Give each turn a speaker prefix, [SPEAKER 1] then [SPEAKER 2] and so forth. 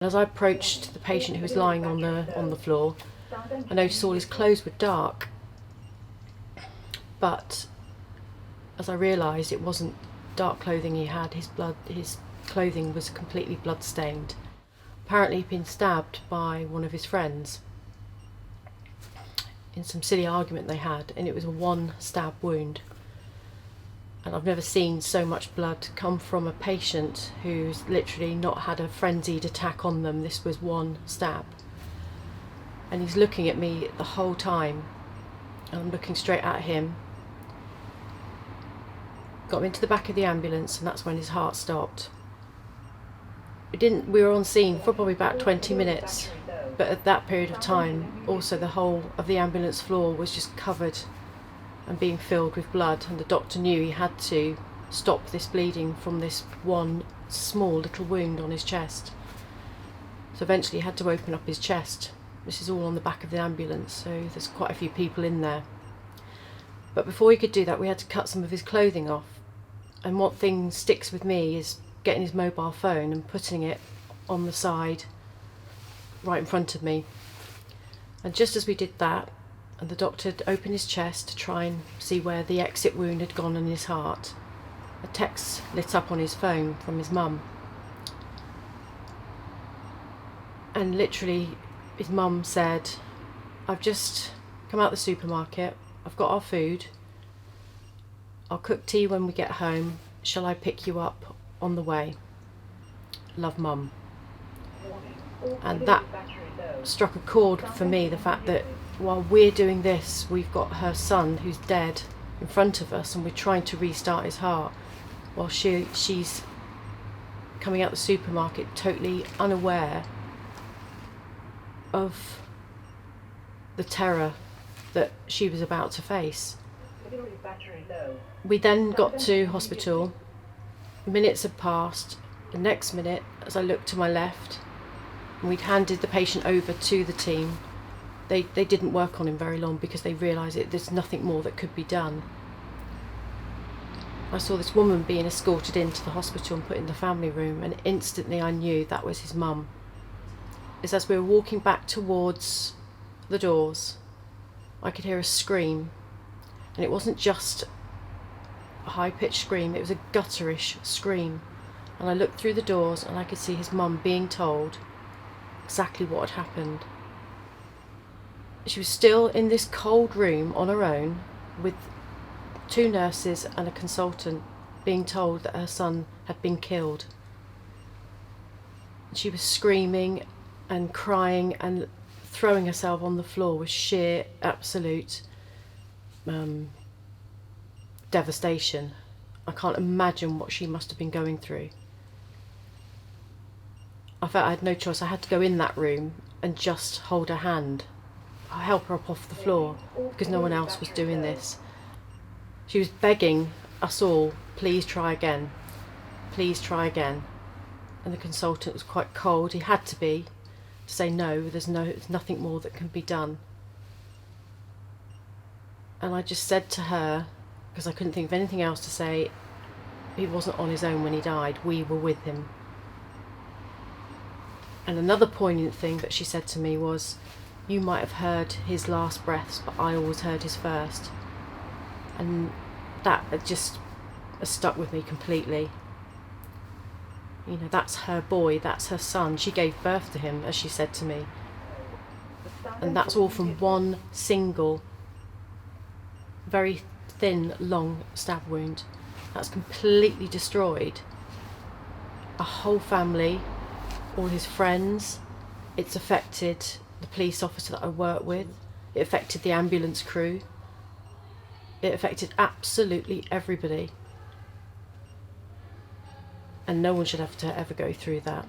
[SPEAKER 1] As I approached the patient who was lying on the floor, I noticed all his clothes were dark. But as I realised it wasn't dark clothing he had, his clothing was completely blood stained. Apparently he'd been stabbed by one of his friends in some silly argument they had, and it was a one stab wound. And I've never seen so much blood come from a patient who's literally not had a frenzied attack on them. This was one stab. And he's looking at me the whole time, and I'm looking straight at him. Got him into the back of the ambulance, and that's when his heart stopped. We were on scene for probably about 20 minutes, but at that period of time, also the whole of the ambulance floor was just covered and being filled with blood, and the doctor knew he had to stop this bleeding from this one small little wound on his chest. So eventually he had to open up his chest. This is all on the back of the ambulance, so there's quite a few people in there. But before he could do that, we had to cut some of his clothing off. And what thing sticks with me is getting his mobile phone and putting it on the side right in front of me. And just as we did that, and the doctor had opened his chest to try and see where the exit wound had gone in his heart, a text lit up on his phone from his mum. And literally his mum said, "I've just come out the supermarket, I've got our food, I'll cook tea when we get home, shall I pick you up on the way? Love, Mum." And that struck a chord for me, the fact that while we're doing this, we've got her son who's dead in front of us, and we're trying to restart his heart, while she's coming out the supermarket totally unaware of the terror that she was about to face. We then got to hospital. Minutes had passed. The next minute, as I looked to my left, and we'd handed the patient over to the team, they didn't work on him very long because they realised there's nothing more that could be done. I saw this woman being escorted into the hospital and put in the family room, and instantly I knew that was his mum. As we were walking back towards the doors, I could hear a scream, and it wasn't just a high-pitched scream, it was a gutterish scream. And I looked through the doors and I could see his mum being told exactly what had happened. She was still in this cold room on her own with 2 nurses and a consultant, being told that her son had been killed. She was screaming and crying and throwing herself on the floor with sheer absolute devastation. I can't imagine what she must have been going through. I felt I had no choice. I had to go in that room and just hold her hand. I'll help her up off the floor because no one else was doing this. She was begging us all, "Please try again, please try again." And the consultant was quite cold. He had to be, to say no, there's nothing more that can be done. And I just said to her, because I couldn't think of anything else to say, he wasn't on his own when he died, we were with him. And another poignant thing that she said to me was, "You might have heard his last breaths, but I always heard his first." And that just has stuck with me completely. You know, that's her boy, that's her son. She gave birth to him, as she said to me. And that's all from one single, very thin, long stab wound. That's completely destroyed a whole family, all his friends. It's affected the police officer that I work with. It affected the ambulance crew. It affected absolutely everybody. And no one should have to ever go through that.